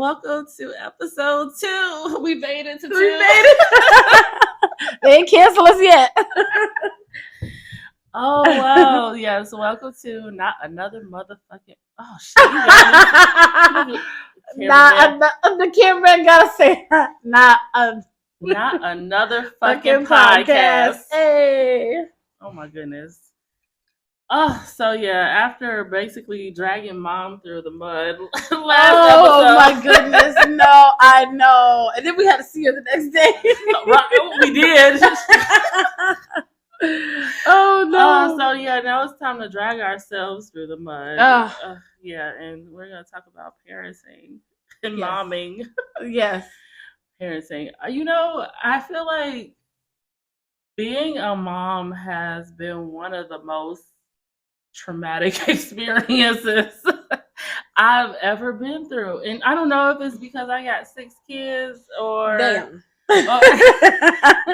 welcome to episode 2. We made it to 2. We made it. They ain't cancel us yet. Oh wow! Yes, welcome to not another motherfucking. Oh shit! The cameraman gotta say that. Not another fucking podcast. Hey. Oh my goodness. Oh, so yeah, after basically dragging mom through the mud last episode. Oh my goodness, no, I know. And then we had to see her the next day. Right, we did. Oh no. So yeah, now it's time to drag ourselves through the mud. Yeah, and we're gonna talk about parenting and momming. Yes. Parenting. I feel like being a mom has been one of the most traumatic experiences I've ever been through. And I don't know if it's because I got 6 kids or damn.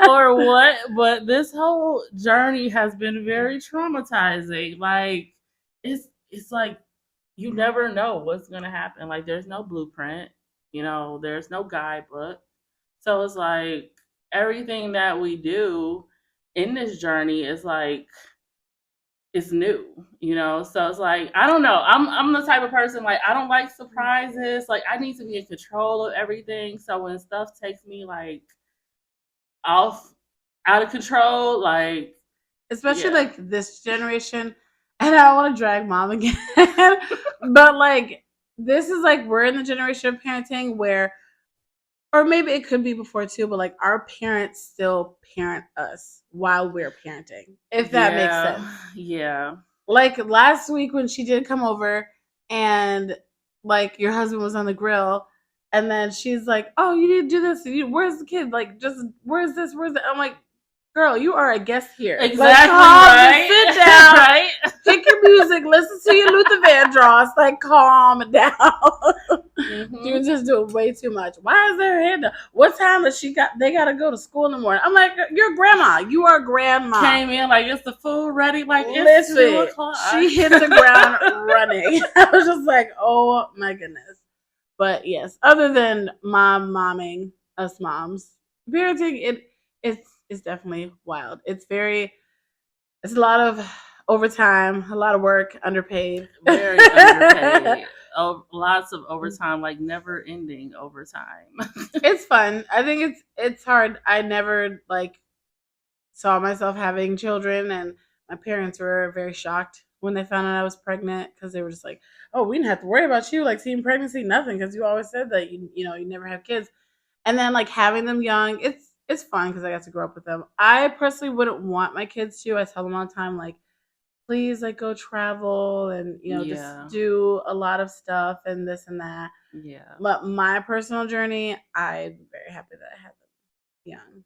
or what, but this whole journey has been very traumatizing. Like it's like you never know what's gonna happen. Like there's no blueprint, there's no guidebook. So it's like everything that we do in this journey is like it's new, so it's like I don't know. I'm the type of person, like, I don't like surprises. Like I need to be in control of everything. So when stuff takes me like out of control, like especially like this generation, and I don't want to drag mom again, but like this is like we're in the generation of parenting where, or maybe it could be before too, but like our parents still parent us while we're parenting, if that makes sense. Yeah. Like last week when she did come over and like your husband was on the grill and then she's like, oh, you need to do this. Where's the kid? Like, just, where's this? Where's that? I'm like, girl, you are a guest here. Exactly, like, right? Sit down, right? Pick your music, listen to your Luther Vandross, like, calm down. Mm-hmm. You just doing way too much. Why is there a hand? What time has they got to go to school in the morning? I'm like, you're grandma. You are grandma. Came in like, is the food ready? Like, it's 2 o'clock. She hit the ground running. I was just like, oh my goodness. But yes, other than momming us moms, parenting it's definitely wild. It's a lot of overtime, a lot of work, underpaid. Very underpaid. Lots of overtime, like never ending overtime. It's fun. I think it's hard. I never like saw myself having children, and my parents were very shocked when they found out I was pregnant because they were just like, oh, we didn't have to worry about you, like seeing pregnancy, nothing, because you always said that you never have kids. And then like having them young, it's fun because I got to grow up with them. I personally wouldn't want my kids to. I tell them all the time, like, please, like, go travel and just do a lot of stuff and this and that. Yeah. But my personal journey, I'm very happy that I had them young.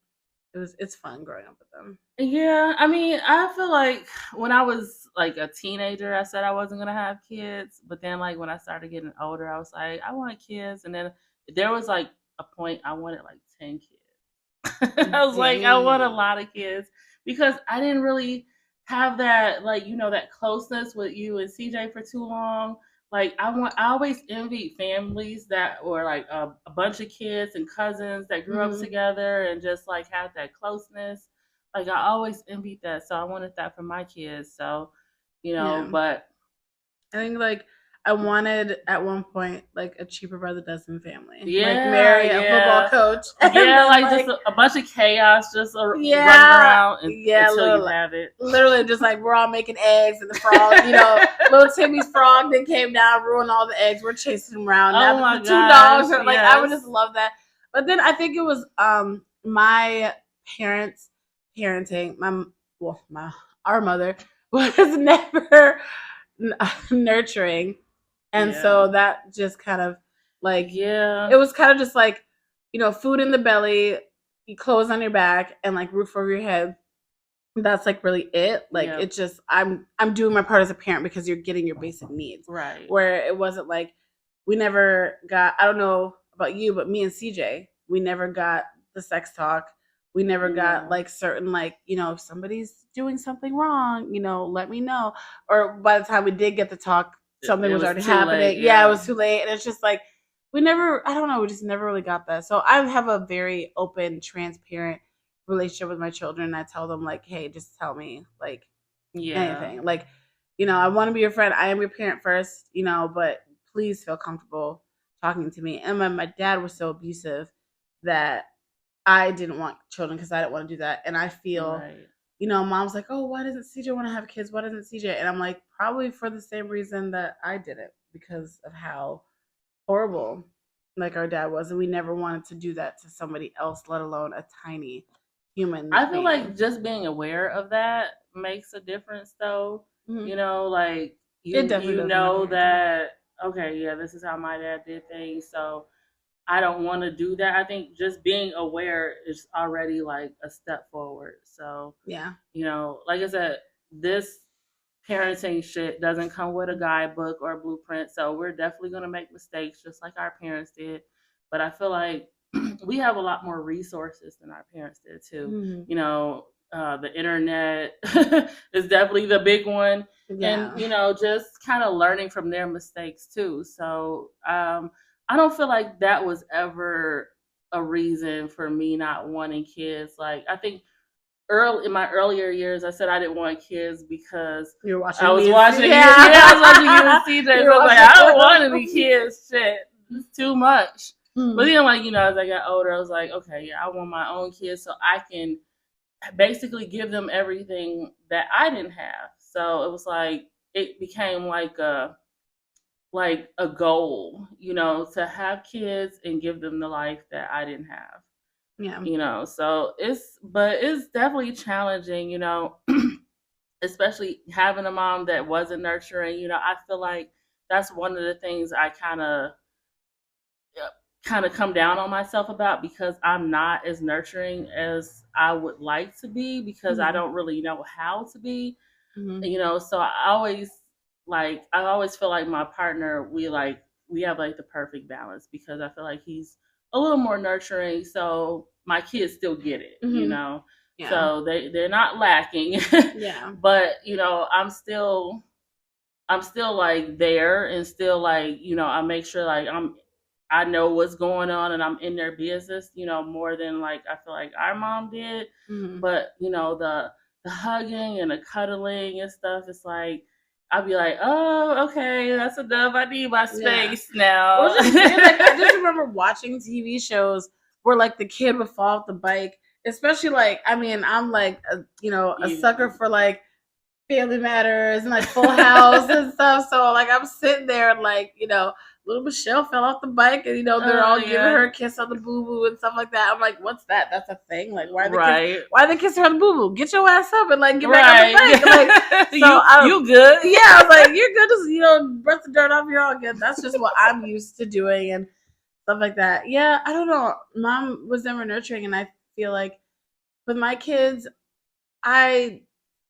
It's fun growing up with them. Yeah, I mean, I feel like when I was like a teenager, I said I wasn't gonna have kids, but then like when I started getting older, I was like, I want kids, and then there was like a point I wanted like 10 kids. I was like, I want a lot of kids because I didn't really have that, like, that closeness with you and CJ for too long. Like I always envied families that were like a bunch of kids and cousins that grew up together and just like had that closeness. Like I always envied that, so I wanted that for my kids. So, but I think like I wanted at one point like a cheaper brother dozen family. Yeah, like marry a football coach. Yeah, like just a bunch of chaos just running around until you have it. Literally just like we're all making eggs and the frog, little Timmy's frog that came down, ruined all the eggs. We're chasing him around. Oh now the 2 dogs are like, I would just love that. But then I think it was my parents parenting, our mother was never nurturing, and so that just kind of like it was kind of just like food in the belly, clothes on your back, and like roof over your head. That's like really it. Like it's just I'm doing my part as a parent because you're getting your basic needs, right? Where it wasn't like we never got, I don't know about you, but me and CJ, we never got the sex talk. We never got like certain, like, if somebody's doing something wrong, let me know. Or by the time we did get the talk, something was already happening. Late, it was too late. And it's just like, we never, I don't know, we just never really got that. So I have a very open, transparent relationship with my children. I tell them like, hey, just tell me like Yeah. anything. Like, I want to be your friend. I am your parent first, but please feel comfortable talking to me. And my dad was so abusive that I didn't want children because I didn't want to do that. And I feel, Right. mom's like, oh, why doesn't CJ want to have kids? Why doesn't CJ? And I'm like, probably for the same reason that I didn't, because of how horrible like our dad was. And we never wanted to do that to somebody else, let alone a tiny human I feel like being. just being aware of that makes a difference though. Mm-hmm. Like It you definitely you does in my know parenting. that okay, yeah, this is how my dad did things, so I don't want to do that. I think just being aware is already like a step forward. So, Yeah. like I said, this parenting shit doesn't come with a guidebook or a blueprint. So we're definitely going to make mistakes just like our parents did. But I feel like we have a lot more resources than our parents did too. Mm-hmm. The internet is definitely the big one. And, Yeah. just kind of learning from their mistakes too. So I don't feel like that was ever a reason for me not wanting kids. Like, I think early in my earlier years, I said I didn't want kids because You're I watching was me and watching see. you. Yeah, I was watching you and Yeah. CJ. You're So I was like, watching I don't want any them. kids. Shit, it's too much. But Mm. then, as I got older, I was like, okay, yeah, I want my own kids so I can basically give them everything that I didn't have. So it was like it became like a goal, to have kids and give them the life that I didn't have. Yeah. So it's definitely challenging, especially having a mom that wasn't nurturing. I feel like that's one of the things I kind of come down on myself about because I'm not as nurturing as I would like to be because I Mm-hmm. don't really know how to be. Mm-hmm. So I always feel like my partner, we have like the perfect balance because I feel like he's a little more nurturing, so my kids still get it. Mm-hmm. Yeah. So they're not lacking. Yeah. But I'm still like there and still like, I make sure like I know what's going on and I'm in their business, more than like I feel like our mom did. Mm-hmm. But, the hugging and the cuddling and stuff, it's like I'll be like, oh, okay, that's enough. I need my Yeah. space Well, now. it's just weird. Like I just remember watching TV shows where like the kid would fall off the bike. Especially like, I mean, I'm like a Yeah. sucker for like Family Matters and like Full House and stuff. So like I'm sitting there like, little Michelle fell off the bike and they're Oh all giving yeah. her a kiss on the boo boo and stuff like that. I'm like, what's that? That's a thing? Like Right. why are they kissing her on the boo boo? Get your ass up and like get back on the bike. Like Right. so I you good. yeah, I was like, you're good, just brush the dirt off, you're all good. That's just what I'm used to doing and stuff like that. Yeah, I don't know. Mom was never nurturing and I feel like with my kids, I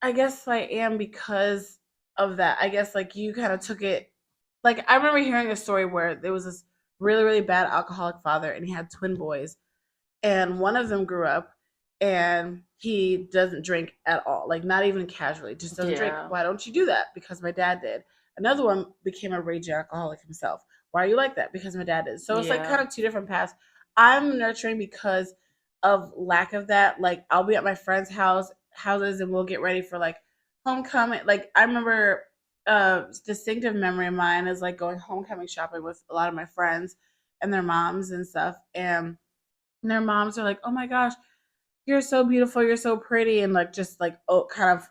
I guess I am because of that. I guess like you kind of took it. Like I remember hearing a story where there was this really really bad alcoholic father and he had twin boys and one of them grew up and he doesn't drink at all, like not even casually, just doesn't drink. Yeah. Why don't you do that? Because my dad did. Another one became a raging alcoholic himself. Why are you like that? Because my dad did. So it's like Yeah. kind of two different paths. I'm nurturing because of lack of that. Like I'll be at my friends' houses and we'll get ready for like homecoming. Like I remember distinctive memory of mine is like going homecoming shopping with a lot of my friends and their moms and stuff. And their moms are like, "Oh my gosh, you're so beautiful, you're so pretty," and like just like kind of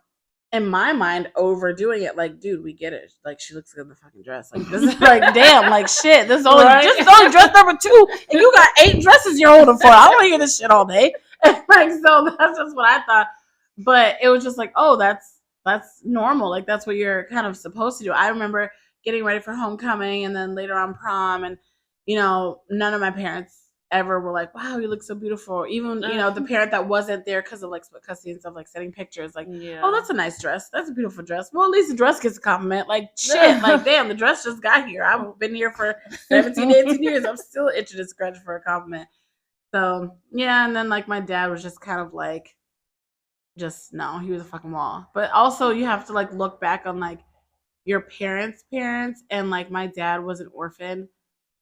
in my mind overdoing it. Like, dude, we get it. Like, she looks good in the fucking dress. Like, this is like, damn, like shit. This is Right. only dress number two, and you got 8 dresses you're holding for. I don't want to hear this shit all day. Like, so that's just what I thought. But it was just like, oh, that's normal. Like, that's what you're kind of supposed to do. I remember getting ready for homecoming, and then later on prom, and none of my parents ever were like, wow, you look so beautiful. Even, the parent that wasn't there because of like split custody and stuff, like sending pictures, like, oh, Yeah. that's a nice dress. That's a beautiful dress. Well, at least the dress gets a compliment. Like, shit. Like, damn, the dress just got here. I've been here for 17, 18 years. I'm still itching to scratch for a compliment. So, yeah. And then, like, my dad was just kind of like, just no, he was a fucking wall. But also, you have to, like, look back on, like, your parents' parents. And, like, my dad was an orphan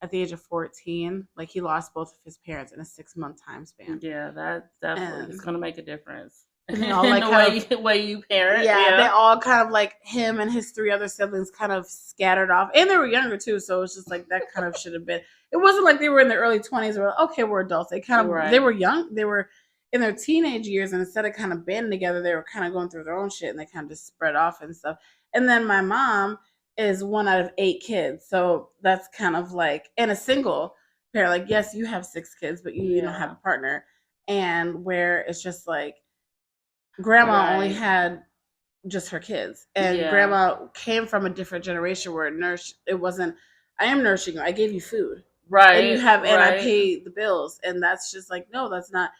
at the age of 14. Like he lost both of his parents in a 6-month time span. Yeah, that definitely is And gonna make a difference they all in like the kind of, way you parent. yeah, they Yeah, all kind of like him and his three other siblings kind of scattered off, and they were younger too. So it's just like that kind of should have been. It wasn't like they were in their early 20s. Or okay, we're adults. They right. were young. They were in their teenage years, and instead of kind of banding together, they were kind of going through their own shit, and they kind of just spread off and stuff. And then my mom is one out of 8 kids, so that's kind of like, and a single parent. Like yes, you have 6 kids, but you don't have Yeah, a partner, and where it's just like grandma only right. had just her kids, and Yeah, grandma came from a different generation where it wasn't, I am nourishing you, I gave you food, and you right, have, and I right. pay the bills, and that's just like, no, that's not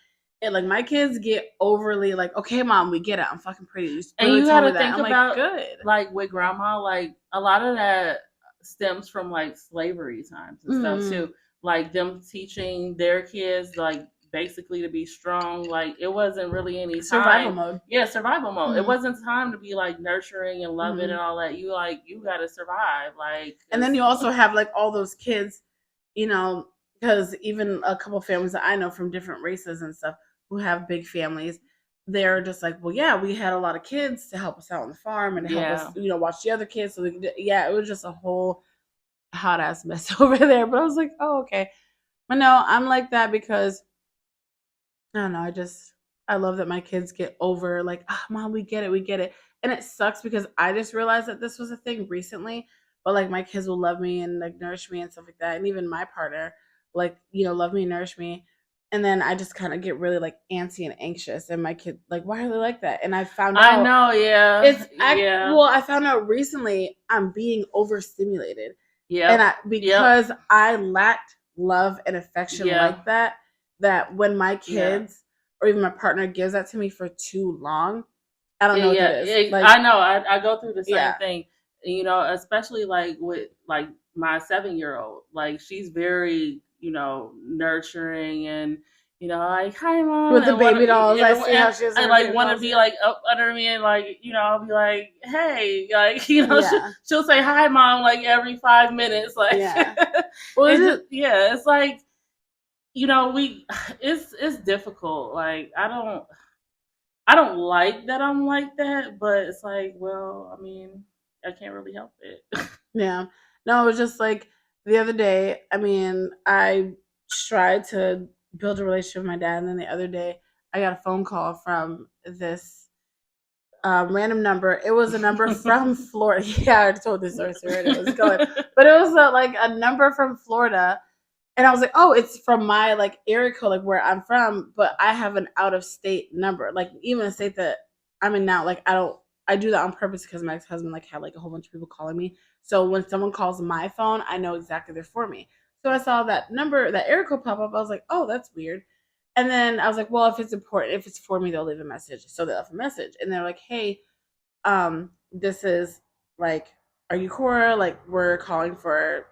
it. Like my kids get overly like, okay mom, we get it, I'm fucking pretty, you And literally you got told me to that, think I'm like about good. like with grandma, like a lot of that stems from like slavery times and stuff Mm-hmm. too. Like them teaching their kids like basically to be strong. Like it wasn't really any Survival time. mode. Yeah, survival mode. It Mm-hmm. wasn't time to be like nurturing and loving Mm-hmm. and all that. You got to survive. Like And then 'cause- you also have like all those kids, you know, because even a couple families that I know from different races and stuff who have big families, they're just like, well, yeah, we had a lot of kids to help us out on the farm and to help us, yeah. watch the other kids. So yeah, it was just a whole hot ass mess over there. But I was like, oh, okay. But no, I'm like that because I don't know. I love that my kids get over like, mom, we get it, we get it. And it sucks because I just realized that this was a thing recently. But like my kids will love me and like nourish me and stuff like that. And even my partner, like, love me, nourish me. And then I just kind of get really like antsy and anxious. And my kid, like, why are they like that? And I found I out know, yeah. Yeah. I found out recently I'm being overstimulated. And Yep. I Yep. because I lacked love and affection Yeah. like that, that when my Yeah. kids or even my partner gives that to me for too long, I don't know what that Yeah, is. Like, I know. I go through the same yeah, thing. Especially like with like my 7 year old. Like she's very, nurturing and like hi mom with the and want baby dolls, I to see how she has and her like baby want to dolls. be Yeah, like up under me and like I'll be like hey like yeah, she'll say hi mom like every 5 minutes like yeah. Well, is it's it? just yeah it's like we it's difficult like I don't like that I'm like that, but it's like, well, I mean, I can't really help it. Yeah. No, it was just like the other day. I mean, I tried to build a relationship with my dad, and then the other day, I got a phone call from this random number. It was a number from Florida. Yeah, I already told this story, so where it was going. But it was like a number from Florida, and I was like, oh, it's from my like area code, like where I'm from, but I have an out of state number, like even a state that I'm in now. Like I don't, I do that on purpose because my ex husband like had like a whole bunch of people calling me. So when someone calls my phone, I know exactly they're for me. So I saw that number, that area code pop up. I was like, oh, that's weird. And then I was like, well, if it's important, if it's for me, they'll leave a message. So they left a message, and they're like, hey, this is like, are you Cora? Like, we're calling for,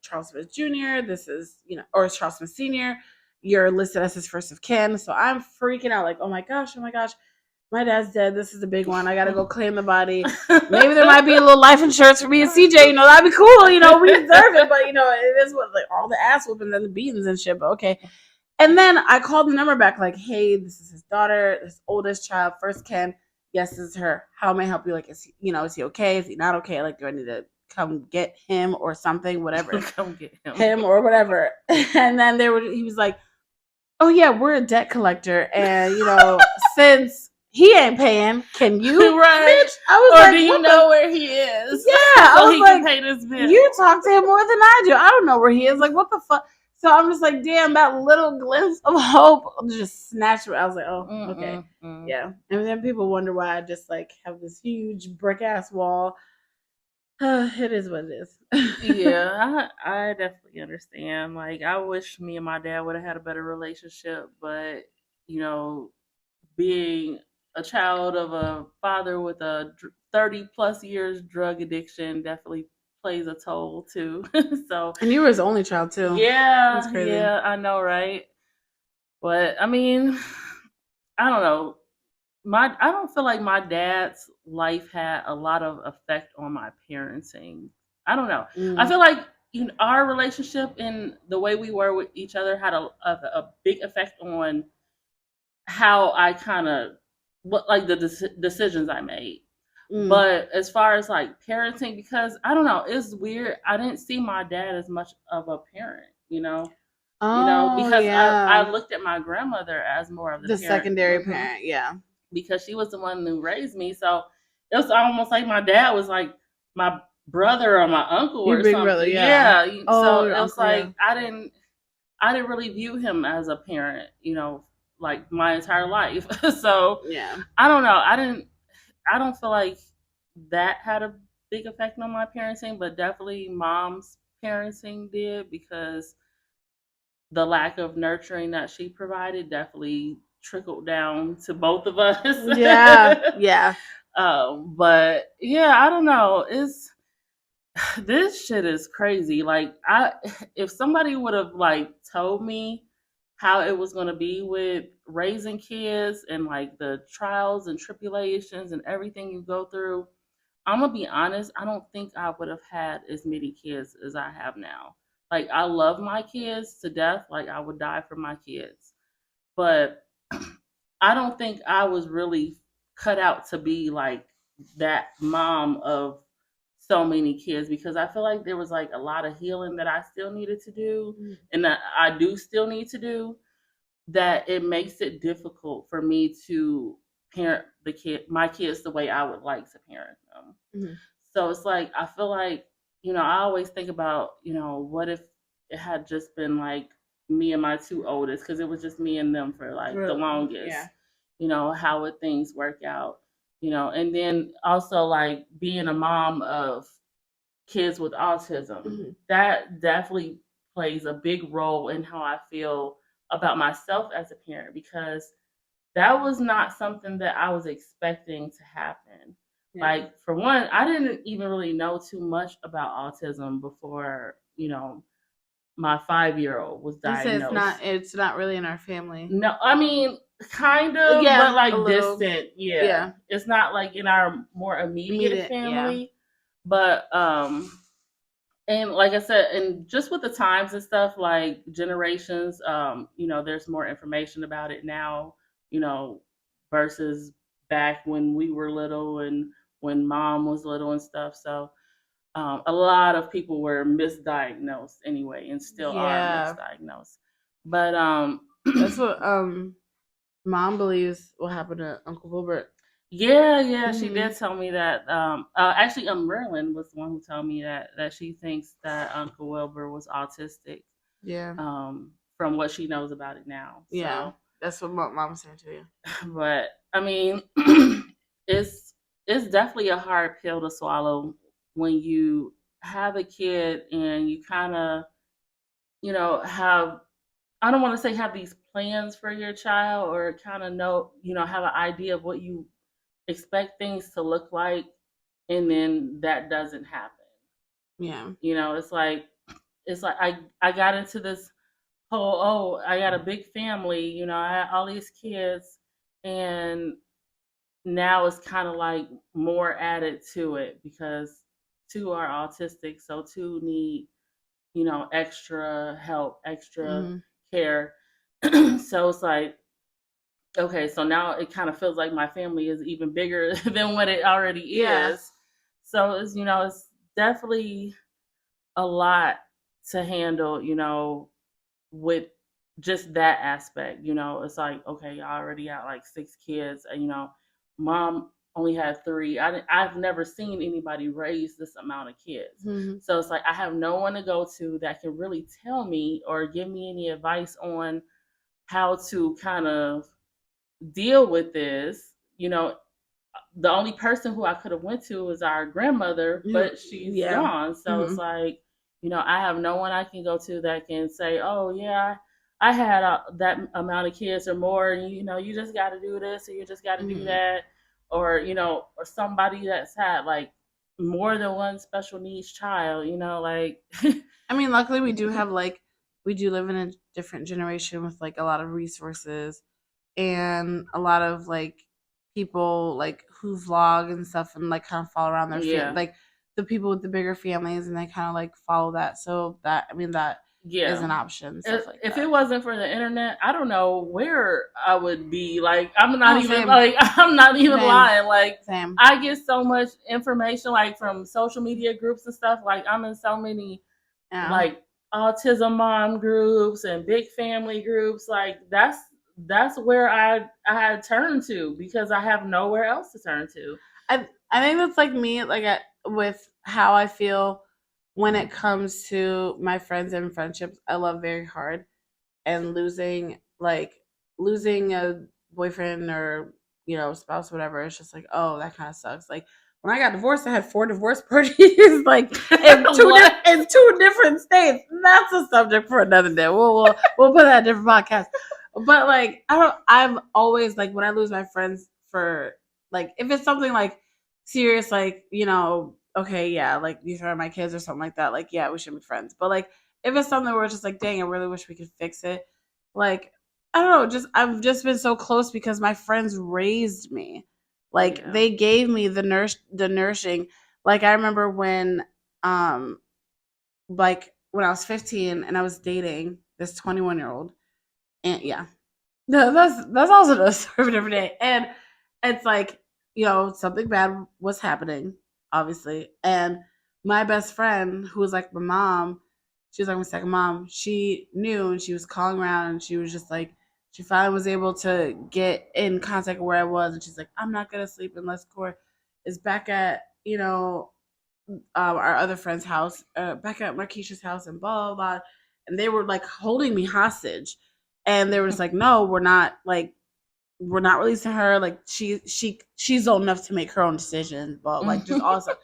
Charles Smith Jr. This is, or Charles Smith Sr. You're listed as his first of kin. So I'm freaking out, like, oh my gosh, my dad's dead. This is the big one. I gotta go claim the body. Maybe there might be a little life insurance for me and CJ. That'd be cool. We deserve it. But it is what, like, all the ass whoopings and the beatings and shit. But okay. And then I called the number back, like, hey, this is his daughter, his oldest child, first kin. Yes, this is her. How may I help you? Like, is he okay? Is he not okay? Like, do I need to come get him or something? Whatever. Come get him. Him or whatever. And then he was like, oh yeah, we're a debt collector. And, since he ain't paying, can you? Right. Bitch, I was Or like, do you know where he is? yeah, I So was he can like, pay this bill. you talk to him more than I do. I don't know where he is. Like, what the fuck? So I'm just like, damn, that little glimpse of hope just snatched me. I was like, oh, okay. Mm-mm-mm. Yeah. And then people wonder why I just like have this huge brick ass wall. It is what it is. Yeah, I definitely understand. Like, I wish me and my dad would have had a better relationship, but you know, being a child of a father with a 30 plus years drug addiction definitely plays a toll too. So, And you were his only child too. That's yeah, crazy. yeah, I know, right? But I mean, I don't know. I don't feel like my dad's life had a lot of effect on my parenting. I don't know. I Mm. feel like our relationship and the way we were with each other had a big effect on how I kind of what like the decisions I made. Mm. But as far as like parenting, because I don't know, it's weird. I didn't see my dad as much of a parent, Oh because I yeah, looked at my grandmother as more of the the parent. secondary parent. Yeah, Because she was the one who raised me. So it was almost like my dad was like my brother or my uncle your or big brother. something. Yeah. Yeah. Oh, So your it was uncle. Yeah. like I didn't really view him as a parent, like my entire life. So Yeah. I don't know. I don't feel like that had a big effect on my parenting, but definitely mom's parenting did, because the lack of nurturing that she provided definitely trickled down to both of Yeah. us. Yeah. But yeah, I don't know. It's this shit is crazy. Like if somebody would have like told me how it was going to be with raising kids and like the trials and tribulations and everything you go through, I'm gonna be honest, I don't think I would have had as many kids as I have now. Like I love my kids to death, like I would die for my kids. But I don't think I was really cut out to be like that mom of so many kids, because I feel like there was like a lot of healing that I still needed to do and that I do still need to do, that it makes it difficult for me to parent my kids the way I would like to parent them. Mm-hmm. So it's like I feel like, I always think about, what if it had just been like me and my two oldest, because it was just me and them for like the Yeah. longest. How would things work out? And then also like being a mom of kids with autism, that definitely plays a big role in how I feel about myself as a parent, because that was not something that I was expecting to happen. Yeah. Like, for one, I didn't even really know too much about autism before, my 5-year-old was I say diagnosed. it's not really in our family. No, I mean, kind of, but Yeah, a like little. distant. Yeah. Yeah. It's not like in our more immediate Immediate. Yeah. family. But, and like I said, and just with the times and stuff, like generations, there's more information about it now, you know, versus back when we were little and when mom was little and stuff. So a lot of people were misdiagnosed anyway, and still are Yeah. misdiagnosed. But That's what mom believes will happen to Uncle Wilbert. yeah, yeah, she Hmm. did tell me that. Actually, Merlin was the one who told me that she thinks that Uncle Wilbur was autistic. Yeah. From what she knows about it now. Yeah. So, That's what mom's saying to you. but I mean, it's it's definitely a hard pill to swallow when you have a kid and you kind of, have, I don't want to say have these plans for your child, or kind of know, have an idea of what you expect things to look like, and then that doesn't happen. Yeah. It's like I got into this whole, I got a big family, I had all these kids, and now it's kind of like more added to it, because two are autistic, so two need, extra help, extra Hmm. care. So it's like, okay, so now it kind of feels like my family is even bigger than what it already Yeah. is. So it's definitely a lot to handle, with just that aspect. It's like, okay, I already got like 6 kids, and mom only had 3. I've never seen anybody raise this amount of kids. Hmm. So it's like I have no one to go to that can really tell me or give me any advice on how to kind of deal with this. The only person who I could have went to was our grandmother, but she's Yeah. gone. So Hmm. it's like, I have no one I can go to that can say, "Oh yeah, I had that amount of kids or more, and you just got to do this or you just got to do Hmm. that," or or somebody that's had like more than one special needs child, like I mean, luckily we do live in a different generation with like a lot of resources and a lot of like people like who vlog and stuff and like kind of follow around their family. yeah, Like the people with the bigger families, and they kind of like follow that. So that, I mean, that is Yeah. an option, stuff like If it that. wasn't for the internet, I don't know where I would be. Like I'm not Oh, even same, like I'm not even same, lying. Like same. I get so much information like from social media groups and stuff. Like I'm in so many Yeah. like autism mom groups and big family groups. Like that's where I had turned to because I have nowhere else to turn to. I think that's like me, like with how I feel when it comes to my friends and friendships. I love very hard, and losing a boyfriend or spouse, whatever. It's just like, oh, that kind of sucks. Like when I got divorced, I had 4 divorce parties, like What? in 2 different states. That's a subject for another day. We'll put that in a different podcast. But like I don't. I've always like when I lose my friends for like if it's something like serious, like okay, yeah, like these are my kids or something like that. Like yeah, we should be friends. But like if it's something where it's just like, dang, I really wish we could fix it. Like I don't know, just I've just been so close because my friends raised me. Like Yeah. they gave me the nourishing. Like I remember um when I was 15 and I was dating this 21-year-old, and yeah, no, that's also a story for a different day. And it's like, something bad was happening, obviously. And my best friend, who was like my mom, she was like my second mom, she knew and she was calling around and she was just like, she finally was able to get in contact with where I was. And she's like, I'm not going to sleep unless Core is back at, our other friend's house, back at Marquisha's house, and blah, blah, blah. And they were like holding me hostage. And they were just like, no, we're not releasing her. Like she's old enough to make her own decisions, but like just awesome.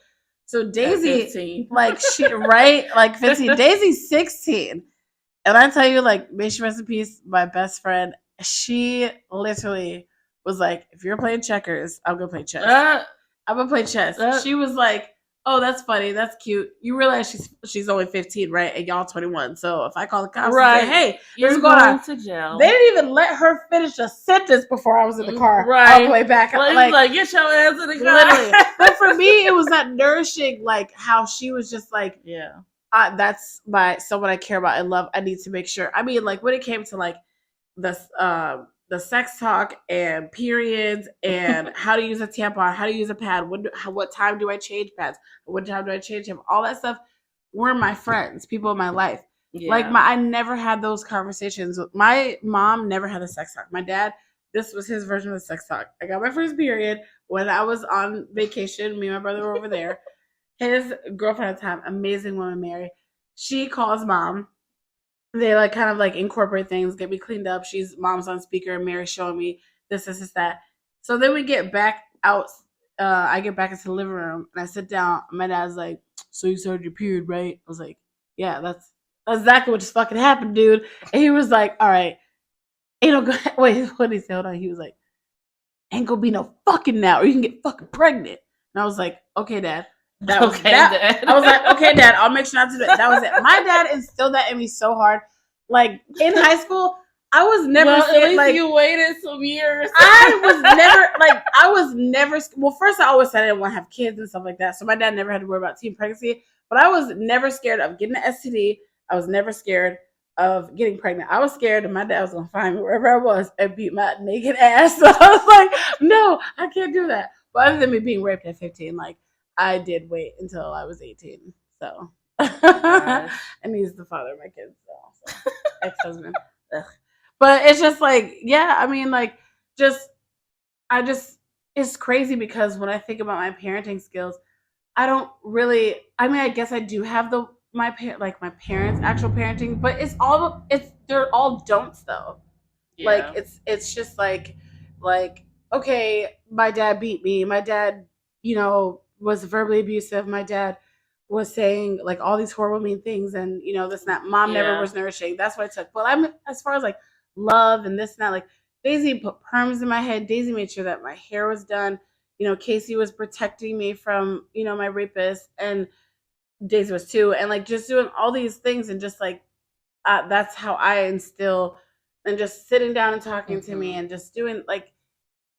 So At Daisy, 15. like she right, like 15. Daisy's 16. And I tell you, like, may she rest in peace, my best friend, she literally was like, if you're playing checkers, I'm gonna play chess. uh, I'm gonna play chess. uh, She was like, "Oh, that's funny. That's cute. You realize she's only 15, right? And y'all 21. So if I call the cops and say, right. hey, this is You're going on," going to they jail. didn't even let her finish a sentence before I was in the car all the Right. way back. Like, Like get your ass in the literally. car. But for me, it was that nourishing, like how she was just like, Yeah. that's someone I care about. I love. I need to make sure. I mean, like when it came to like the sex talk and periods and how to use a tampon, how to use a pad, what time do I change pads, what time do I change him, all that stuff were my friends, people in my life. Like Yeah. I never had those conversations. My mom never had a sex talk. My dad, this was his version of the sex talk. I got my first period when I was on vacation. Me and my brother were over there. His girlfriend at the time, amazing woman, Mary. She calls mom, they like kind of like incorporate things, get me cleaned up. She's mom's on speaker, Mary's showing me this, that. So then we get back out. I get back into the living room and I sit down. My dad's like, "So you started your period, right?" I was like, "Yeah, that's exactly what just fucking happened, dude." And he was like, "All right, ain't no good." Wait, what did he say? Hold on. He was like, "Ain't gonna be no fucking now, or you can get fucking pregnant." And I was like, "Okay, dad." That was Okay, that. Dad. I was like, "Okay, dad, I'll make sure not to do that." That was it. My dad instilled that in me so hard. Like in high school, I was never Well, at scared. least Like you waited some years. I was never. Well, first I always said I didn't want to have kids and stuff like that. So my dad never had to worry about teen pregnancy. But I was never scared of getting an STD. I was never scared of getting pregnant. I was scared that my dad was gonna find me wherever I was and beat my naked ass. So I was like, no, I can't do that. But other than me being raped at 15, like I did wait until I was 18. So Oh my gosh. and he's the father of my kids. So ex husband. But it's just like, yeah, I mean, like, just, I just, it's crazy because when I think about my parenting skills, I don't really, I mean, I guess I do have like my parents' actual parenting, but they're all don'ts though. Like Yeah. it's just like okay, my dad beat me, my dad was verbally abusive, my dad was saying like all these horrible mean things, and this and that. Mom never Yeah. was nourishing. That's what I took. But I'm as far as like love and this and that, like Daisy put perms in my head. Daisy made sure that my hair was done. Casey was protecting me from my rapist, and Daisy was too, and like just doing all these things, and just like that's how I instill, and just sitting down and talking to me Hmm. and just doing like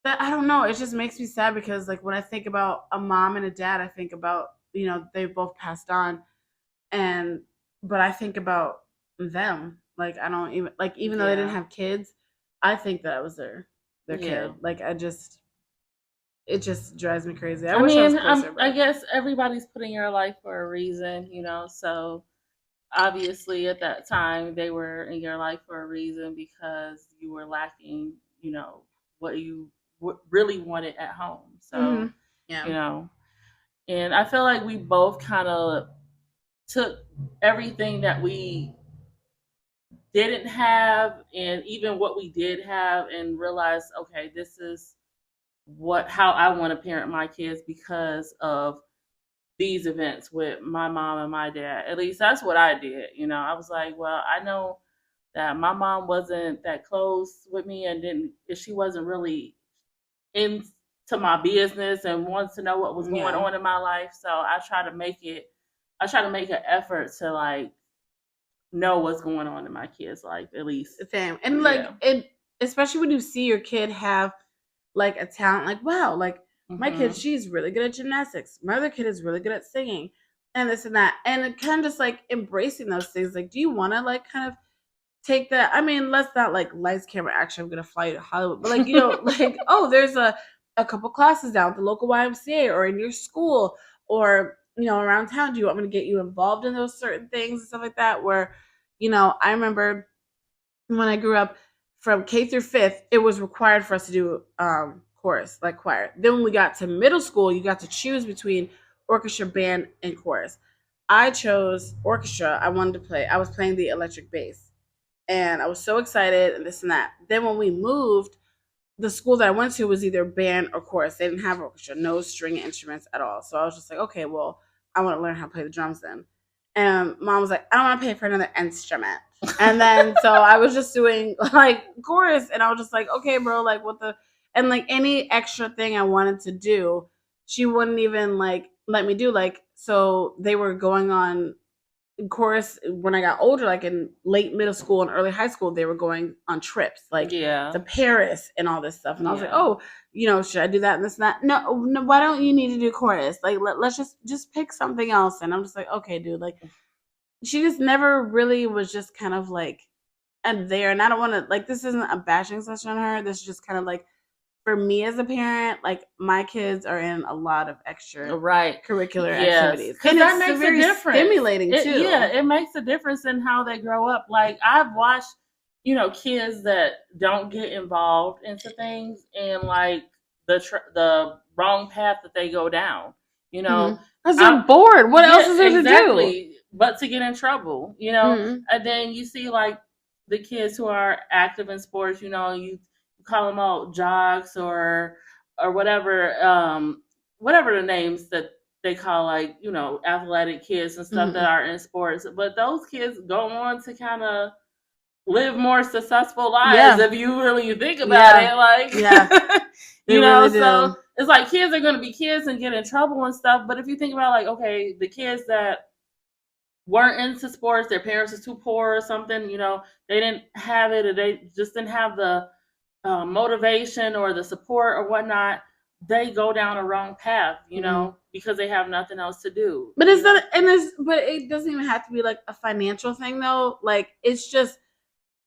that. I don't know. It just makes me sad because like when I think about a mom and a dad, I think about they've both passed on. And but I think about them. Like I don't even like even though they didn't Yeah. have kids, I think that was their Yeah. kid. Like it just drives me crazy. I I wish I was mean, closer, I but guess everybody's put in your life for a reason, so obviously at that time they were in your life for a reason because you were lacking, what you really wanted at home. hmm So, yeah. you know, and I feel like we both kind of took everything that we didn't have and even what we did have and realized, okay, this is what how I want to parent my kids because of these events with my mom and my dad. At least that's what I did. I was like, well, I know that my mom wasn't that close with me and didn't she wasn't really into my business and wants to know what was going Yeah. on in my life. So I try to make an effort to like know what's going on in my kid's life, at least. Same. And like Yeah. it especially when you see your kid have like a talent, like wow, like my kid, Mhm. she's really good at gymnastics. My other kid is really good at singing and this and that. And it kind of just like embracing those things. Like, do you wanna like kind of take that? I mean, let's not like lights, camera, action, I'm gonna fly you to Hollywood. But like, like, oh, there's a couple classes down at the local YMCA or in your school or around town. Do you want me to get you involved in those certain things and stuff like that? Where, I remember when I grew up from K through fifth, it was required for us to do chorus, like choir. Then when we got to middle school, you got to choose between orchestra, band, and chorus. I chose orchestra. I was playing the electric bass. And I was so excited and this and that. Then when we moved, the school that I went to was either band or chorus. They didn't have orchestra, no string instruments at all. So I was just like, okay, well, I want to learn how to play the drums then. And mom was like, I don't want to pay for another instrument. And then so I was just doing like chorus, and I was just like, okay, bro, like what the, and like any extra thing I wanted to do, she wouldn't even like let me do. Like, so they were going on chorus when I got older, like in late middle school and early high school, they were going on trips like to Yeah. Paris and all this stuff. And I was like, Yeah. oh, should I do that and this and that? No, no, why don't you need to do chorus? Like let's just pick something else. And I'm just like, okay, dude. Like she just never really was just kind of like and there. And I don't want to like this isn't a bashing session on her. This is just kind of like for me as a parent, like my kids are in a lot of extra Right. curricular Yes, activities, because and that it's makes a very difference. stimulating Yeah, too. it makes a difference in how they grow up. Like I've watched, kids that don't get involved into things and like the wrong path that they go down. You know, Because they're I bored. What else yeah, is there to do? exactly. But to get in trouble, Mm-hmm. and then you see like the kids who are active in sports. You call them out jocks or whatever, whatever the names that they call like athletic kids and stuff that Mm-hmm. are in sports. But those kids go on to kind of live more successful lives Yeah, if you really think about yeah, it. Like, yeah. They really so do. it's like kids are going to be kids and get in trouble and stuff. But if you think about like, okay, the kids that weren't into sports, their parents are too poor or something, they didn't have it or they just didn't have the motivation or the support or whatnot, they go down a wrong path, Mm-hmm. because they have nothing else to do, But it's not, and it's, but it doesn't even have to be like a financial thing though. Like it's just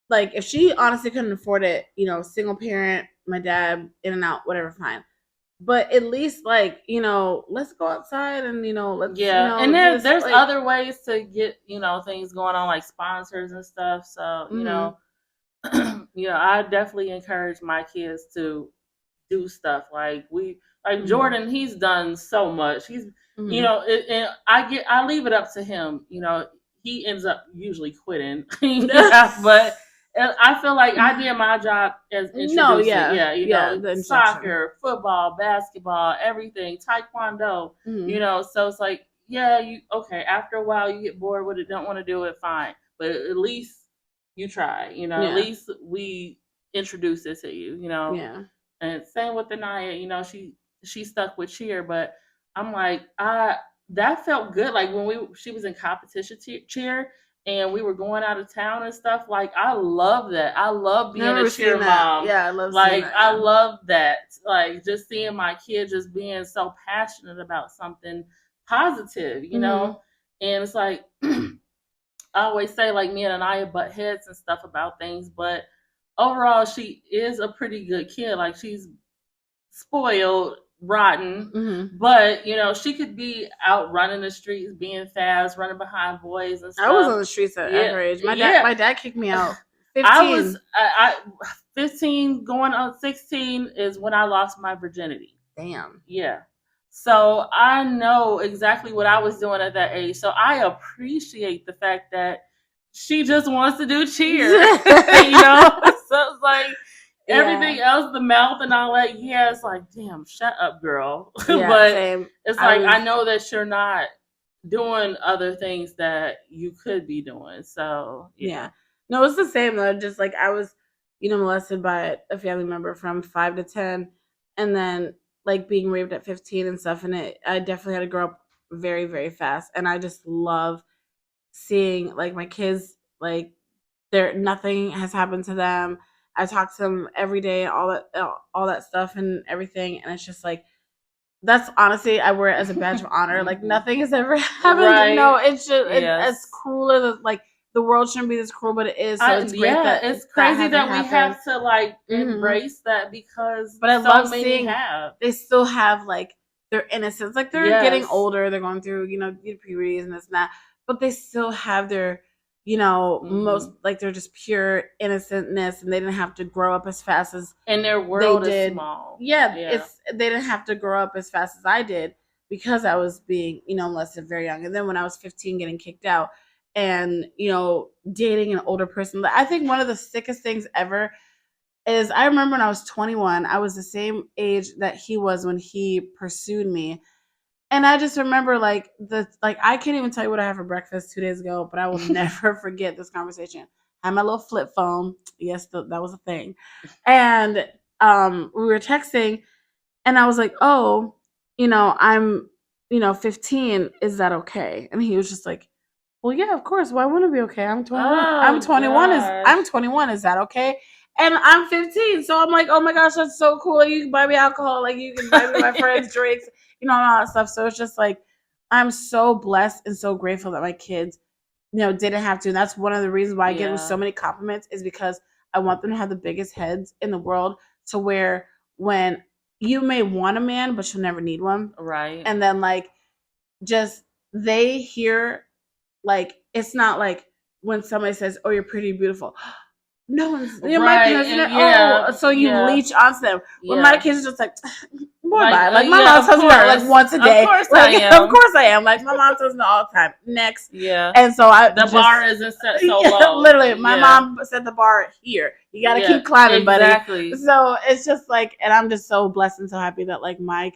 like if she honestly couldn't afford it, single parent, my dad in and out, whatever, fine. But at least like let's go outside and let's Yeah, and do this there's like. other ways to get things going on like sponsors and stuff. So Mm-hmm. I definitely encourage my kids to do stuff like Mm-hmm. Jordan. He's done so much. He's Mm-hmm. and I leave it up to him. He ends up usually quitting. Yeah, but I feel like I did my job as No, introducing. yeah, Yeah, yeah, the introduction. soccer, football, basketball, everything, taekwondo. Mm-hmm. So it's like, yeah, you okay. After a while, you get bored with it, don't want to do it, fine. But at least you try. At Yeah, least we introduced it to you. yeah. And same with Anaya, she stuck with cheer, but I'm like, I that felt good. Like when she was in competition cheer and we were going out of town and stuff. Like I love that. I love I being a remember cheer seeing that. mom. Yeah, I love seeing Like that. I Yeah. love that. Like just seeing my kid just being so passionate about something positive, Mhm. and it's like I always say, like, me and Anaya butt heads and stuff about things, but overall she is a pretty good kid. Like, she's spoiled, rotten, Mhm. but she could be out running the streets, being fast, running behind boys and I was stuff. on the streets at Yeah, her age. yeah. My dad kicked me out. I was 15. I 15 going on 16 is when I lost my virginity. Damn. Yeah. So I know exactly what I was doing at that age. So I appreciate the fact that she just wants to do cheer. So it's like Yeah. everything else, the mouth and all that, yeah, it's like, damn, shut up, girl. Yeah, But same. it's I like I was know that you're not doing other things that you could be doing. So Yeah. yeah. No, it's the same though. Just like I was, molested by a family member from 5 to 10, and then like being raped at 15 and stuff. And I definitely had to grow up very, very fast. And I just love seeing like my kids, like nothing has happened to them. I talk to them every day, all that stuff and everything. And it's just like that's honestly, I wear it as a badge of honor. Like Mhm. nothing has ever happened. No, Right. it's just it's Yes. cruel as like the world shouldn't be this cruel, but it is. So it's great Yeah, that it's that crazy hasn't that we happened. have to like Hmm. embrace that because But I so love many seeing have. they still have like their innocence. Like they're getting Yes. older, they're going through puberty and this and that, but they still have their most Hmm. like they're just pure innocentness, and they didn't have to grow up as fast as And their they world is did. small. Yeah, Yeah. it's they didn't have to grow up as fast as I did because I was being, molested very young. And then when I was 15 getting kicked out and, dating an older person. I think one of the sickest things ever is I remember when I was 21, I was the same age that he was when he pursued me. And I just remember like I can't even tell you what I had for breakfast 2 days ago, but I will never forget this conversation. I had my little flip phone. Yes, that was a thing. And we were texting, and I was like, "Oh, I'm 15. Is that okay?" And he was just like, "Well, yeah, of course. Why wouldn't it be okay? I'm 21. Oh I'm gosh. 21. Is that okay?" And I'm 15, so I'm like, "Oh my gosh, that's so cool! Like, you can buy me alcohol, like you can buy me my friends drinks, and all that stuff." So it's just like I'm so blessed and so grateful that my kids, didn't have to. And that's one of the reasons why I give them so Yeah. many compliments is because I want them to have the biggest heads in the world, to where when you may want a man, but you'll never need one, Right. and then like just they hear, like it's not like when somebody says, "Oh, you're pretty beautiful." No one's, my Right. parents And didn't. Oh, yeah. so you Yeah. leech onto them. When my Yeah. kids are just like, boy, Like, bye. Like my yeah, mom of tells me that like course. once a Of day. course I Like of am. course I am. Like my mom tells me all the time. Next, Yeah. and so I The just bar isn't set so yeah, low. literally, my Yeah. mom set the bar here. You got to Yeah. keep climbing, buddy. Exactly. So it's just like, and I'm just so blessed and so happy that like my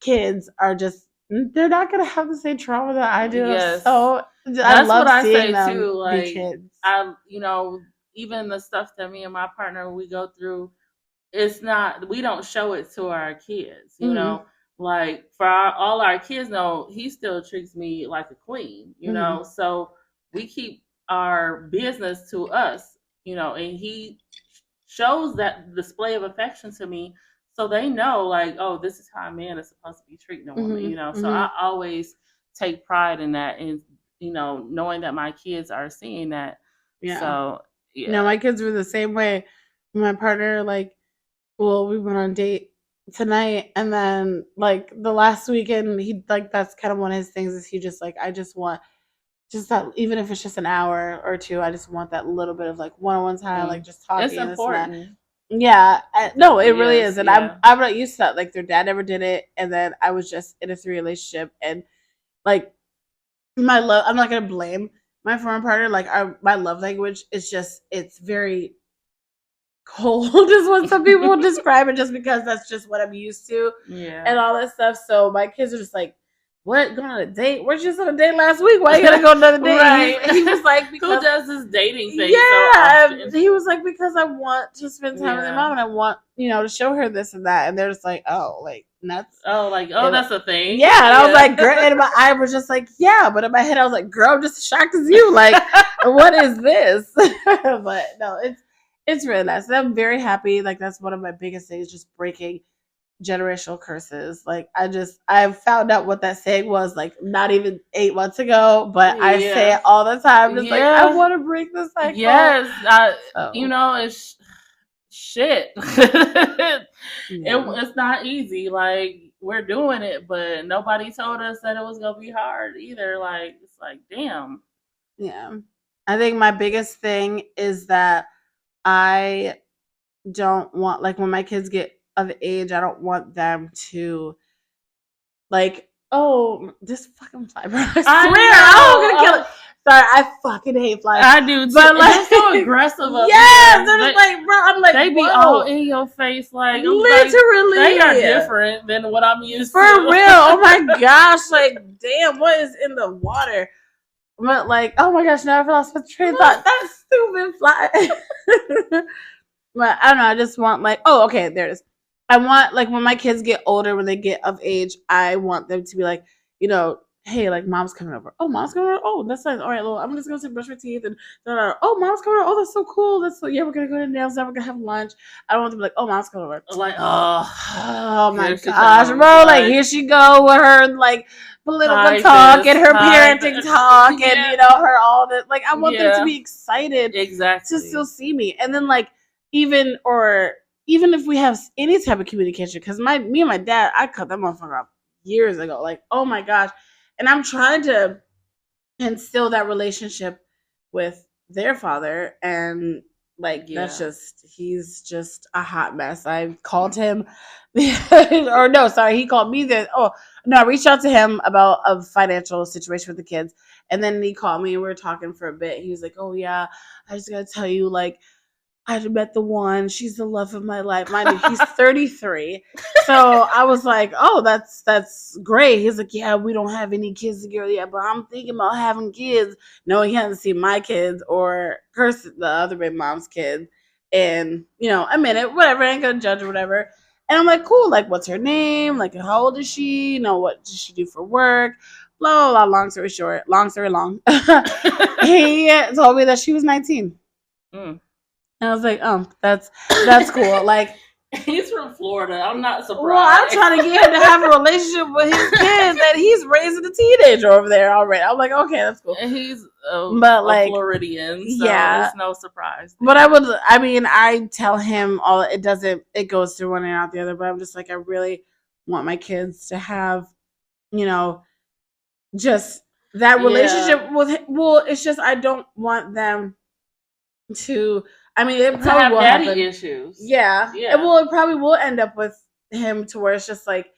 kids are just, they're not gonna have the same trauma that I do. Yes. So I That's what love I seeing say them too. be Like, kids. I, even the stuff that me and my partner we go through, it's not, we don't show it to our kids. Hmm. Like for all our kids know, he still treats me like a queen. Hmm. So we keep our business to us. And he shows that display of affection to me, so they know, like, oh, this is how a man is supposed to be treating a woman. Hmm. So Hmm. I always take pride in that, and knowing that my kids are seeing that. Yeah. So No, yeah. my kids were the same way. My partner, like, well, we went on a date tonight, and then like the last weekend, he like that's kind of one of his things is he just like I just want just that, even if it's just an hour or two, I just want that little bit of like one-on-one time, like just It's talking and this and that. important. Yeah, It no, it definitely really is. is, and I'm Yeah. I'm not used to that. Like their dad never did it, and then I was just in a three relationship, and like my love, I'm not gonna blame my former partner. Like my love language is just it's very cold, is what some people would describe it, just because that's just what I'm used to, Yeah. and all that stuff. So my kids are just like, "What, going on a date? We're just on a date last week. Why you gotta go on another date?" And Right. he was like, Who "Because." does this dating thing so Yeah, often? he was like, "Because I want to spend time with their Yeah. mom, and I want, to show her this and that." And they're just like, "Oh, like nuts." Oh, like, oh, And that's a thing. yeah, and I was Yeah. like, "Girl," and I was just like, "Yeah," but in my head, I was like, "Girl, I'm just as shocked as you. Like, what is this?" But no, it's really nice. And I'm very happy. Like that's one of my biggest things, just breaking generational curses. Like I found out what that saying was like not even 8 months ago, but I say Yeah. it all the time. Just like I Yeah. want to break the cycle. Yes. So It's shit. yeah, It's not easy. Like we're doing it, but nobody told us that it was gonna be hard either. Like it's like, damn. yeah. I think my biggest thing is that I don't want like when my kids get of age, I don't want them to like, oh, this fucking fly, bro. I I swear, oh, I'm gonna kill it. know. Sorry, I fucking hate flies. I do too. But They're so like, aggressive up yes, here. they're just like, bro. I'm like, They be all whoa, in your face. Like I'm like, they are literally, different than what I'm used for to. real. Oh my gosh, like, damn, what is in the water? But like, oh my gosh, now I've lost my train of thought. That stupid fly. But I don't know. I just want like, oh, okay, there it is. I want like when my kids get older, when they get of age, I want them to be like, hey, like mom's coming over. Oh, mom's coming over. Oh, that's nice. All right, well, I'm just gonna brush my teeth and oh, mom's coming over. Oh, that's so cool. That's so yeah. We're gonna go to nails. Now we're gonna have lunch. I don't want to be like, oh, mom's coming over. Like, Oh my here she gosh, comes. bro! Like Like here she go with her like political hi talk and this, her hi parenting that. talk and Yeah, her all that. Like I want them to yeah, be excited to still exactly. see me, and then like even if we have any type of communication, because me and my dad, I cut that motherfucker off years ago. Like oh my gosh, and I'm trying to instill that relationship with their father, and like that's Yeah. just he's just a hot mess. I called him or no, sorry, he called me no, I reached out to him about a financial situation with the kids, and then he called me and we were talking for a bit. He was like, oh yeah, I just gotta tell you, like I met the one. She's the love of my life. Mind you, he's 33. So I was like, oh, that's great. He's like, yeah, we don't have any kids together yet, but I'm thinking about having kids. No, he hasn't seen my kids or the other baby mom's kids in, a minute, whatever. I ain't gonna judge or whatever. And I'm like, cool. Like, what's her name? Like, how old is she? What does she do for work? Blah, blah, blah. Long story short, long story long. He told me that she was 19. Mm. And I was like, oh, that's cool. Like, He's from Florida. I'm not well, I'm surprised. trying to get him to have a relationship with his kids that he's raising a teenager over there already. I'm like, okay, that's cool. He's But a like, Floridian, so yeah. it's no surprise But there. I tell him all it goes through one and out the other, but I'm just like, I really want my kids to have, you know, just that Yeah. relationship with well, it's just I don't want them to I mean it To probably have will daddy happen. issues. Yeah. Yeah. It probably will end up with him to where it's just like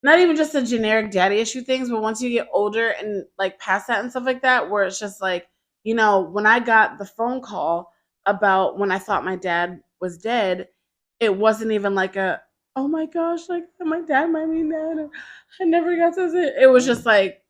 not even just the generic daddy issue things, but once you get older and like past that and stuff like that, where it's just like, when I got the phone call about when I thought my dad was dead, it wasn't even like oh my gosh, like my dad might be dead. I never got to see it. It was just like,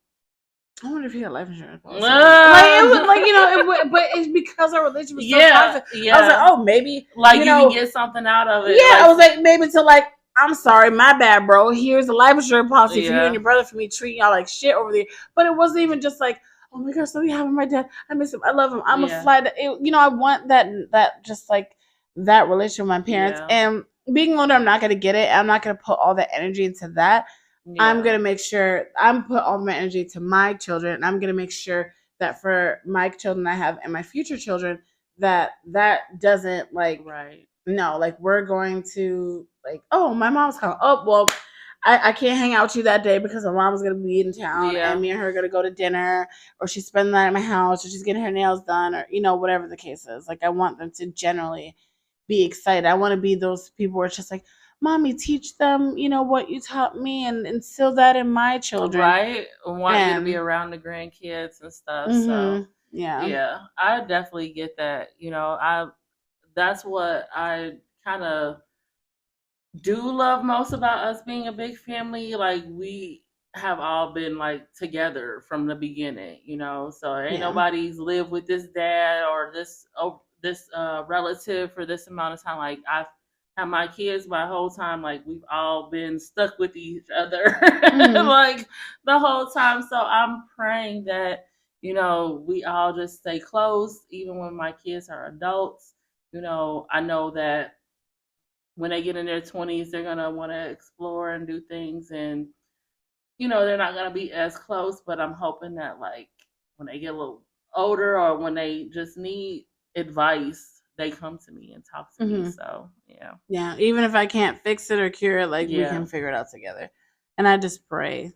I wonder if he had life insurance policy. Like it was like but it's because our relationship was so Yeah, toxic. I was like, yeah. oh, maybe Like you can get something out of it. yeah. I Like was like, maybe to like, I'm sorry, my bad, bro. Here's a life insurance policy for you and yeah, your brother for me treating y'all like shit over there. But it wasn't even just like, oh my gosh, something happened to my dad. I miss him. I love him. I'm a yeah, flight. I want that just like that relationship with my parents. yeah, And being older, I'm not gonna get it. I'm not gonna put all that energy into that. I'm yeah. gonna make sure I'm put all my energy to my children, and I'm gonna make sure that for my children I have and my future children that doesn't like Right. no, like we're going to like, oh, my mom's coming. Oh, well, I can't hang out with you that day because my mom's gonna be in town and Yeah. me and her are gonna go to dinner or she's spending the night at my house or she's getting her nails done or whatever the case is. Like I want them to generally be excited. I want to be those people where it's just like, mommy, teach them, what you taught me and instill that in my children. Right. I want you to be And around the grandkids and stuff. So yeah. yeah, I definitely get that. I that's what I kind of do love most about us being a big family. Like we have all been like together from the beginning. So ain't Yeah. nobody's lived with this dad or this relative for this amount of time. Like I've had my kids my whole time. Like we've all been stuck with each other Mhm. like the whole time. So I'm praying that we all just stay close even when my kids are adults. I know that when they get in their 20s, they're gonna want to explore and do things, and they're not gonna be as close. But I'm hoping that like when they get a little older or when they just need advice, they come to me and talk to me. Hmm. So yeah, Yeah, even if I can't fix it or cure it, like we yeah, can figure it out together. And I just pray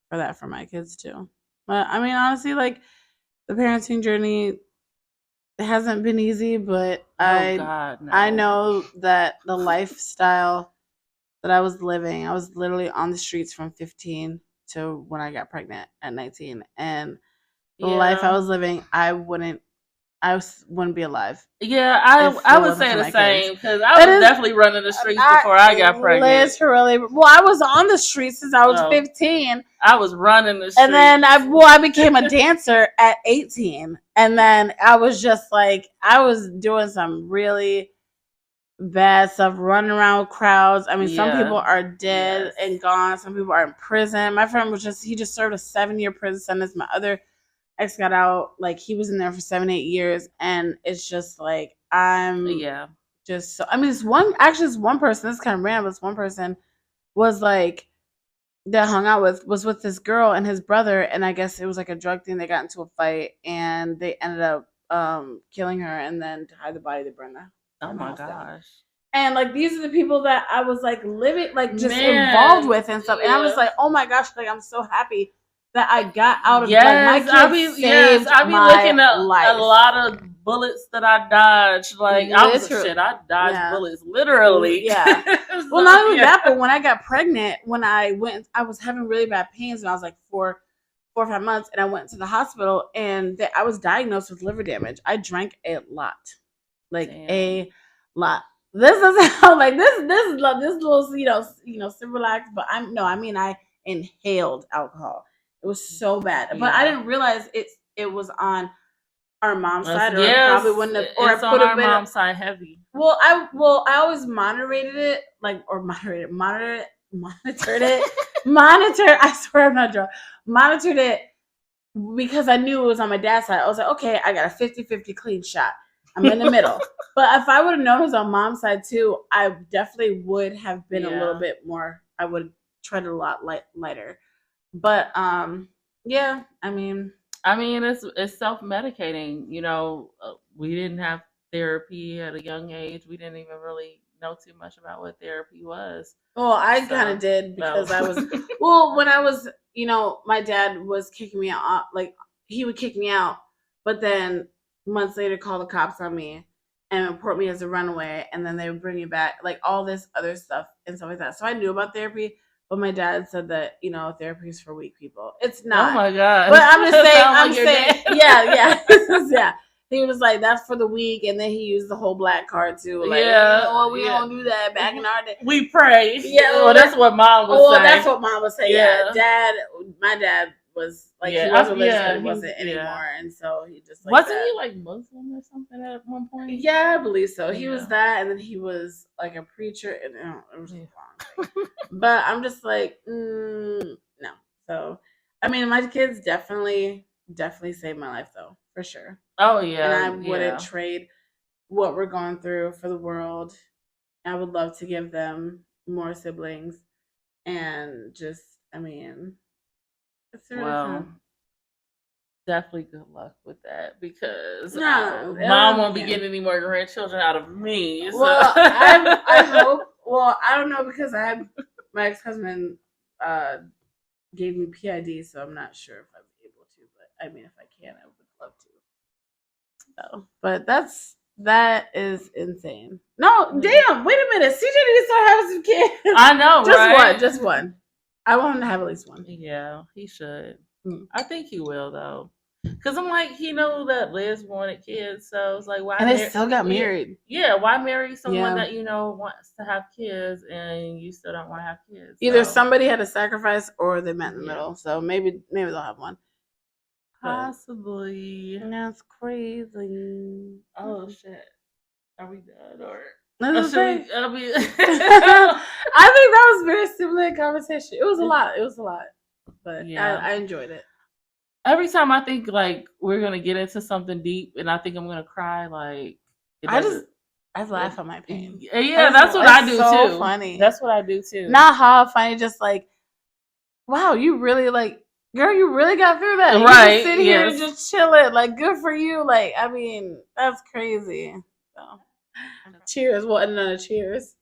for that for my kids too. But I mean, honestly, like the parenting journey hasn't been easy, but oh I God, I no, know that the lifestyle that I was living, I was literally on the streets from 15 to when I got pregnant at 19, and the life I yeah. was living, wouldn't be alive Yeah, if I it would wasn't say for the my kids. same because I It was is definitely running the streets not before I got pregnant. literally. Well, I was on the streets since I was So 15, I was running the and then streets. I became a dancer at 18, and then I was just like I was doing some really bad stuff, running around with crowds. I mean, some people Yeah. are dead Yes. and gone. Some people are in prison. My friend he just served a 7-year prison sentence. My other ex got out, like he was in there for 7, 8 years, and it's just like I'm Yeah. just so. I mean, it's one person. This is kind of random. But this one person was like that hung out with was with this girl and his brother, and I guess it was like a drug thing. They got into a fight, and they ended up killing her, and then to hide the body, they Oh burned the my house down. gosh. And like these are the people that I was like living, like just involved Man. with and stuff. And I'm just Yeah. like, oh my gosh, like I'm so happy that I got out of like my Yes, kids saved I be my looking at a life. lot of bullets that I dodged. Like I was Literally, shit. I dodged yeah. bullets literally. Yeah. Well, So not only yeah. that, but when I got pregnant, when I was having really bad pains, and I was like 4 or 5 months, and I went to the hospital, and I was diagnosed with liver damage. I drank a lot, like Damn. a lot. This doesn't sound like this little Civilax, but I'm no, I mean I inhaled alcohol. It was so bad, but I Yeah. didn't realize it was on our mom's That's, side, or it probably yes, wouldn't have, or it's it on could have our been. mom's side heavy. I always moderated it, like or monitored it, monitored. I swear I'm not drunk. Monitored it because I knew it was on my dad's side. I was like, okay, I got a 50-50 clean shot. I'm in the middle. But if I would have known it was on mom's side too, I definitely would have been a little Yeah. bit more. I would tread a lot lighter. But yeah. I mean, it's self medicating. We didn't have therapy at a young age. We didn't even really know too much about what therapy was. Well, I kind of So, did no. because I was well when I was, my dad was kicking me out. Like he would kick me out, but then months later call the cops on me and report me as a runaway, and then they would bring me back, like all this other stuff and stuff like that. So I knew about therapy, but my dad said that therapy is for weak people. It's Oh not, my gosh. but I'm just saying. Sound I'm like your saying, dad. yeah, yeah, yeah. He was like, "That's for the weak," and then he used the whole black card too. Like, Yeah. well, we Yeah. don't do that back in our day. We pray. Yeah, Well, that's what mom was well, that's saying. what mom would say. Yeah, Yeah. my dad was like he was Yeah. religious, but Yeah. he wasn't Yeah. anymore, and so he just like Wasn't that. he like Muslim or something at one point? Yeah, I believe so. He was Yeah. that, and then he was like a preacher, and it was just Yeah. long. But I'm just like, no. So, I mean, my kids definitely saved my life, though, for sure. Oh And yeah. I wouldn't Yeah. trade what we're going through for the world. I would love to give them more siblings, and just, I mean, it's really Well, fun. definitely good luck with that because No, mom won't be yeah. getting any more grandchildren out of me. So. Well, I hope. Well, I don't know because my ex husband uh, gave me PID, so I'm not sure if I'm able to. But I mean, if I can, I would love to. So, but that is insane. No, damn. Wait a minute. CJ needs to start having some kids. I know, Just right? one. Just one. I want him to have at least one. Yeah, he should. Mm. I think he will though, because I'm like he knew that Liz wanted kids, so it's like why? And they still got Yeah, married. yeah, why marry someone Yeah. that wants to have kids and you still don't want to have kids? Either So, somebody had to sacrifice or they met in the yeah, middle. So maybe they'll have one. But possibly. that's crazy. Oh shit, are we done or? That's Should okay. we? I mean, I think that was very stimulating conversation. It was a lot. It was a lot. But yeah. I enjoyed it. Every time I think like we're gonna get into something deep, and I think I'm gonna cry, like it I just doesn't. I laugh at my pain. Yeah, that's what I do so too. funny. That's what I do too. Not how funny, just like, wow, you really like, girl, you really got through that. You Right, just sitting here and yes. just chilling. Like, good for you. Like, I mean, that's crazy. So, cheers. What another cheers.